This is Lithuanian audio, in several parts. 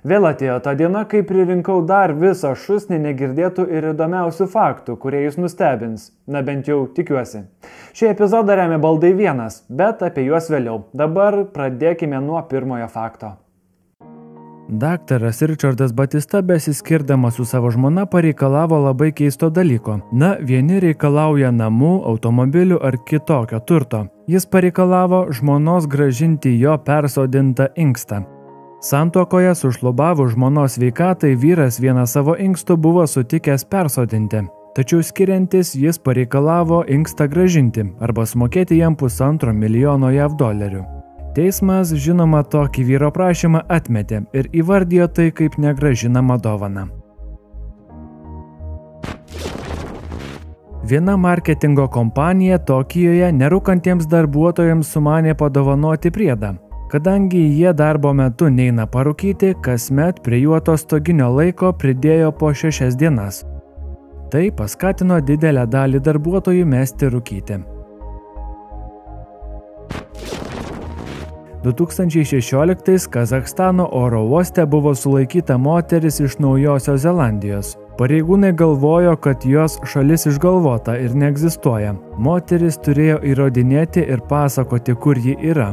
Vėl atėjo ta diena, kai pririnkau dar visą šūsnį negirdėtų ir įdomiausių faktų, kurie jūs nustebins. Na bent jau tikiuosi. Šį epizodą remia Baldai 1, bet apie juos vėliau. Dabar pradėkime nuo pirmojo fakto. Daktaras Richardas Batista besiskirdamas su savo žmona pareikalavo labai keisto dalyko. Na, vieni reikalauja namų, automobilių ar kitokio turto. Jis pareikalavo žmonos grąžinti jo persodintą inkstą. Santuokoje sušlubavus žmonos sveikatai vyras vieną savo inkstų buvo sutikęs persodinti. Tačiau skiriantis jis pareikalavo inkstą grąžinti arba sumokėti jam $1,5 milijono $. Teismas, žinoma, tokį vyro prašymą atmetė ir įvardijo tai kaip negrąžinamą dovaną. Viena marketingo kompanija Tokijoje nerūkantiems darbuotojams sumanė padovanoti priedą. Kadangi jie darbo metu neina parūkyti, kasmet prie jų atostoginio laiko pridėjo po 6 dienas. Tai paskatino didelę dalį darbuotojų mesti rūkyti. 2016 Kazachstano oro uoste buvo sulaikyta moteris iš Naujosios Zelandijos. Pareigūnai galvojo, kad jos šalis išgalvota ir neegzistuoja. Moteris turėjo įrodinėti ir pasakoti, kur ji yra.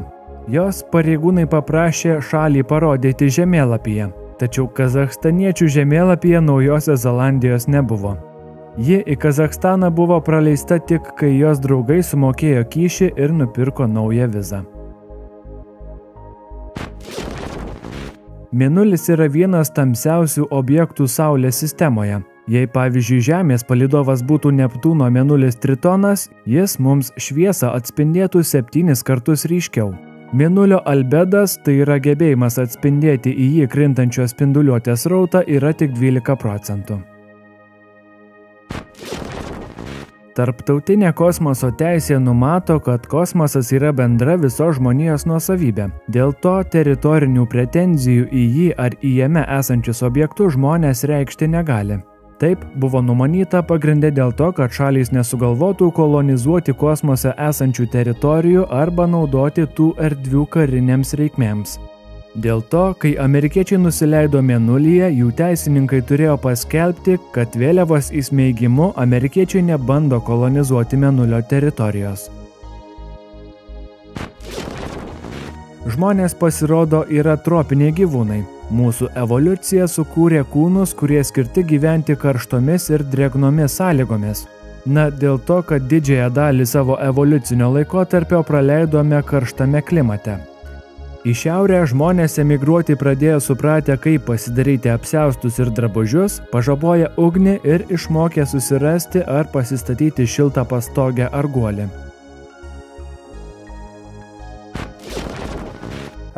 Jos pareigūnai paprašė šalį parodyti žemėlapyje, tačiau kazachstaniečių žemėlapyje Naujosios Zelandijos nebuvo. Ji į Kazachstaną buvo praleista tik, kai jos draugai sumokėjo kyšį ir nupirko naują vizą. Mėnulis yra vienas tamsiausių objektų Saulės sistemoje. Jei pavyzdžiui Žemės palydovas būtų Neptūno mėnulis Tritonas, jis mums šviesą atspindėtų 7 kartus ryškiau. Mėnulio albedas, tai yra gebėjimas atspindėti į jį krintančios spinduliuotės srautą, yra tik 12%. Tarptautinė kosmoso teisė numato, kad kosmosas yra bendra visos žmonijos nuosavybė. Dėl to teritorinių pretenzijų į jį ar į jame esančius objektus žmonės reikšti negali. Taip buvo numanyta pagrinde dėl to, kad šalys nesugalvotų kolonizuoti kosmose esančių teritorijų arba naudoti tų erdvių karinėms reikmėms. Dėl to, kai amerikiečiai nusileido Mėnulyje, jų teisininkai turėjo paskelbti, kad vėliavos įsmeigimu amerikiečiai nebando kolonizuoti Mėnulio teritorijos. Žmonės pasirodo yra tropiniai gyvūnai. Mūsų evoliucija sukūrė kūnus, kurie skirti gyventi karštomis ir drėgnomis sąlygomis. Na, dėl to, kad didžiąją dalį savo evoliucinio laikotarpio praleidome karštame klimate. Į šiaurę žmonės emigruoti pradėjo supratę, kaip pasidaryti apsiaustus ir drabužius, pažaboję ugnį ir išmokę susirasti ar pasistatyti šiltą pastogę ar guolį.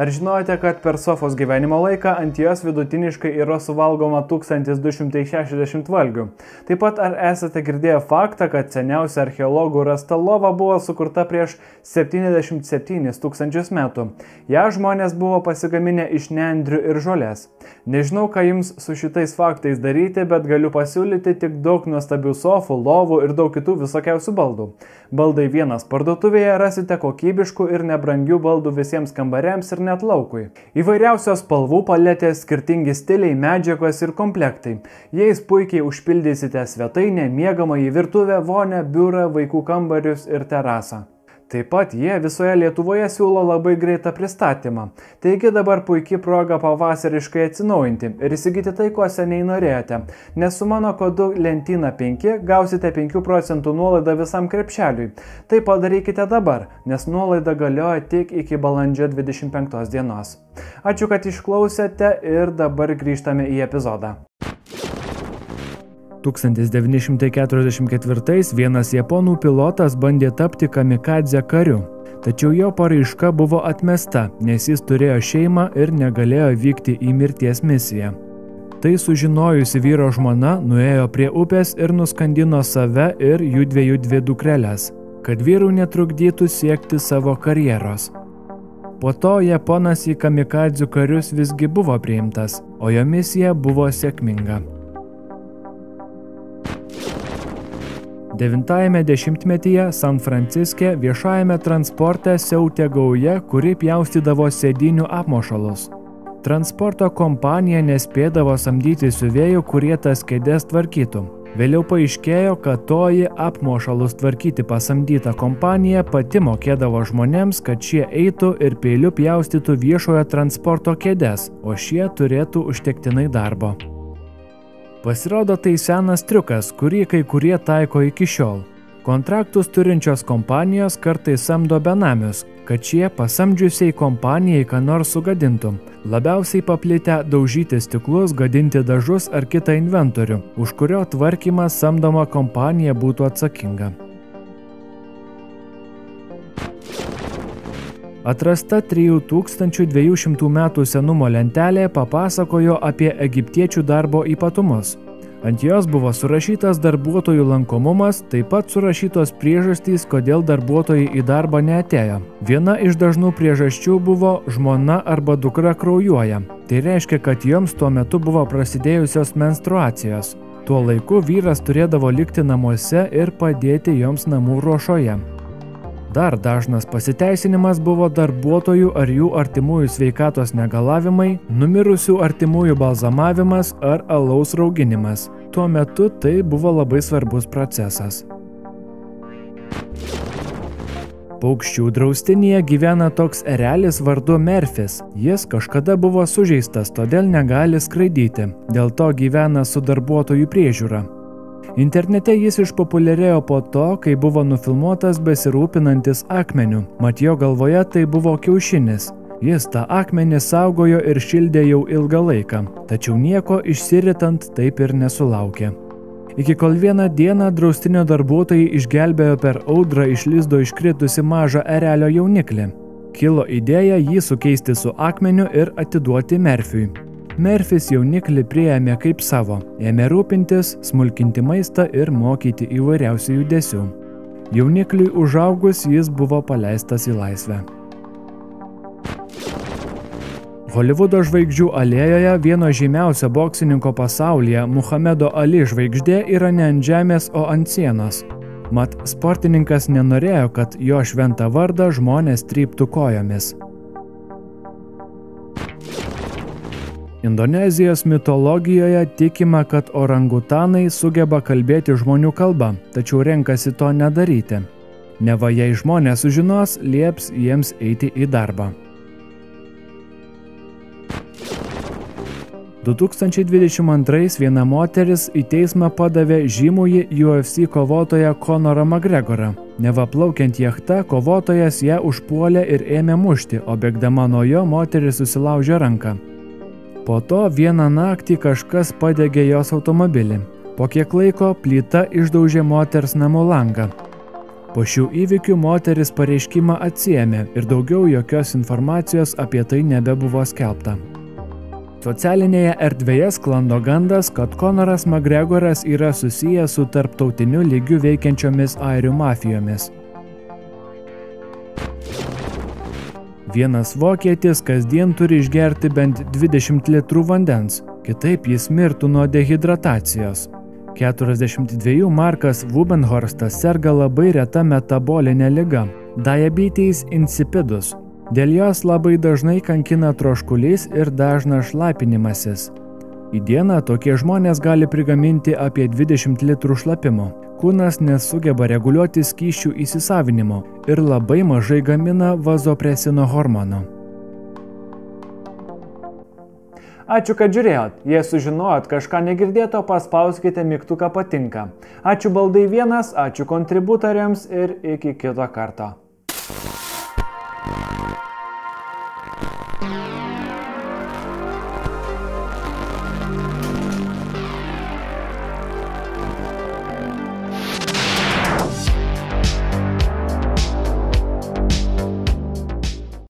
Ar žinojote, kad per sofos gyvenimo laiką ant jos vidutiniškai yra suvalgoma 1260 valgių? Taip pat ar esate girdėję faktą, kad seniausia archeologų rasta lova buvo sukurta prieš 77 000 metų? Ja žmonės buvo pasigaminę iš nendrių ir žolės. Nežinau, ką jums su šitais faktais daryti, bet galiu pasiūlyti tik daug nuostabių sofų, lovų ir daug kitų visokiausių baldų. Baldai 1 parduotuvėje rasite kokybiškų ir nebrangių baldų visiems kambariams ir net laukui. Įvairiausios spalvų paletės, skirtingi stiliai, medžiagos ir komplektai. Jais puikiai užpildysite svetainę, miegamąjį, virtuvę, vonią, biurą, vaikų kambarius ir terasą. Taip pat jie visoje Lietuvoje siūlo labai greitą pristatymą. Taigi dabar puikiai proga pavasariškai atsinaujinti ir įsigyti tai, ko seniai norėjote. Nes su mano kodu lentyna5 gausite 5% nuolaidą visam krepšeliui. Tai padarykite dabar, nes nuolaida galioja tik iki balandžio 25 dienos. Ačiū, kad išklausėte ir dabar grįžtame į epizodą. 1944 vienas japonų pilotas bandė tapti kamikadze kariu, tačiau jo paraiška buvo atmesta, nes jis turėjo šeimą ir negalėjo vykti į mirties misiją. Tai sužinojusi vyro žmona nuėjo prie upės ir nuskandino save ir jų dvi dukreles, kad vyrų netrukdytų siekti savo karjeros. Po to japonas į kamikadzių karius visgi buvo priimtas, o jo misija buvo sėkminga. 9-ajame dešimtmetyje San Franciske viešajame transporte siautė gauja, kuri pjaustydavo sėdynių apmušalus. Transporto kompanija nespėdavo samdyti siuvėjų, kurie tas kėdes tvarkytų. Vėliau paaiškėjo, kad toji apmošalus tvarkyti pasamdyta kompanija pati mokėdavo žmonėms, kad šie eitų ir peiliu pjaustytų viešojo transporto kėdes, o šie turėtų užtektinai darbo. Pasirodo, tai senas triukas, kurį kai kurie taiko iki šiol. Kontraktus turinčios kompanijos kartais samdo benamius, kad šie pasamdžiusiai kompanijai ką nors sugadintų. Labiausiai paplitę daužyti stiklus, gadinti dažus ar kitą inventorių, už kurio tvarkymą samdoma kompanija būtų atsakinga. Atrasta 3200 metų senumo lentelė papasakojo apie egiptiečių darbo ypatumus. Ant jos buvo surašytas darbuotojų lankomumas, taip pat surašytos priežastys, kodėl darbuotojai į darbą neatėjo. Viena iš dažnų priežasčių buvo žmona arba dukra kraujuoja. Tai reiškia, kad joms tuo metu buvo prasidėjusios menstruacijos. Tuo laiku vyras turėdavo likti namuose ir padėti joms namų ruošoje. Dar dažnas pasiteisinimas buvo darbuotojų ar jų artimųjų sveikatos negalavimai, numirusių artimųjų balzamavimas ar alaus rauginimas. Tuo metu tai buvo labai svarbus procesas. Paukščių draustinyje gyvena toks erelis vardu Merfis. Jis kažkada buvo sužeistas, todėl negali skraidyti. Dėl to gyvena su darbuotojų priežiūra. Internete jis išpopuliarėjo po to, kai buvo nufilmuotas besirūpinantis akmeniu, mat jo galvoje tai buvo kiaušinis. Jis tą akmenį saugojo ir šildė jau ilgą laiką, tačiau nieko išsiritant taip ir nesulaukė. Iki kol vieną dieną draustinio darbuotojai išgelbėjo per audrą iš lizdo iškritusi mažą erelio jauniklį. Kilo idėja jį sukeisti su akmeniu ir atiduoti Merfiui. Merfis jauniklį priėmė kaip savo, ėmė rūpintis, smulkinti maistą ir mokyti įvairiausių judesių. Jaunikliui užaugus jis buvo paleistas į laisvę. Holivudo žvaigždžių alėjoje vieno žymiausio boksininko pasaulyje Muhamedo Ali žvaigždė yra ne ant žemės, o ant sienos. Mat, sportininkas nenorėjo, kad jo šventą vardą žmonės tryptų kojomis. Indonezijos mitologijoje tikima, kad orangutanai sugeba kalbėti žmonių kalbą, tačiau renkasi to nedaryti. Neva jei žmonės sužinos, lieps jiems eiti į darbą. 2022 viena moteris į teismą padavė žymųjį UFC kovotoją Conorą McGregorą. Neva plaukiant jachta, kovotojas ją užpuolė ir ėmė mušti, o bėgdama nuo jo moteris susilaužė ranką. Po to vieną naktį kažkas padegė jos automobilį. Po kiek laiko plyta išdaužė moters namų langą. Po šių įvykių moteris pareiškimą atsiėmė ir daugiau jokios informacijos apie tai nebebuvo skelbta. Socialinėje erdvėje sklando gandas, kad Conoras McGregoras yra susijęs su tarptautiniu lygiu veikiančiomis airių mafijomis. Vienas vokietis kasdien turi išgerti bent 20 litrų vandens, kitaip jis mirtų nuo dehidratacijos. 42 Markas Wubenhorstas serga labai reta metabolinė liga – diabetes insipidus. Dėl jos labai dažnai kankina troškulys ir dažnas šlapinimasis. Į dieną tokie žmonės gali prigaminti apie 20 litrų šlapimo. Kūnas nesugeba reguliuoti skysčių įsisavinimo ir labai mažai gamina vazopresino hormono. Ačiū, kad žiūrėjot. Jei sužinojot kažką negirdėto, paspauskite mygtuką patinka. Ačiū Baldai 1, ačiū kontributoriams ir iki kito karto.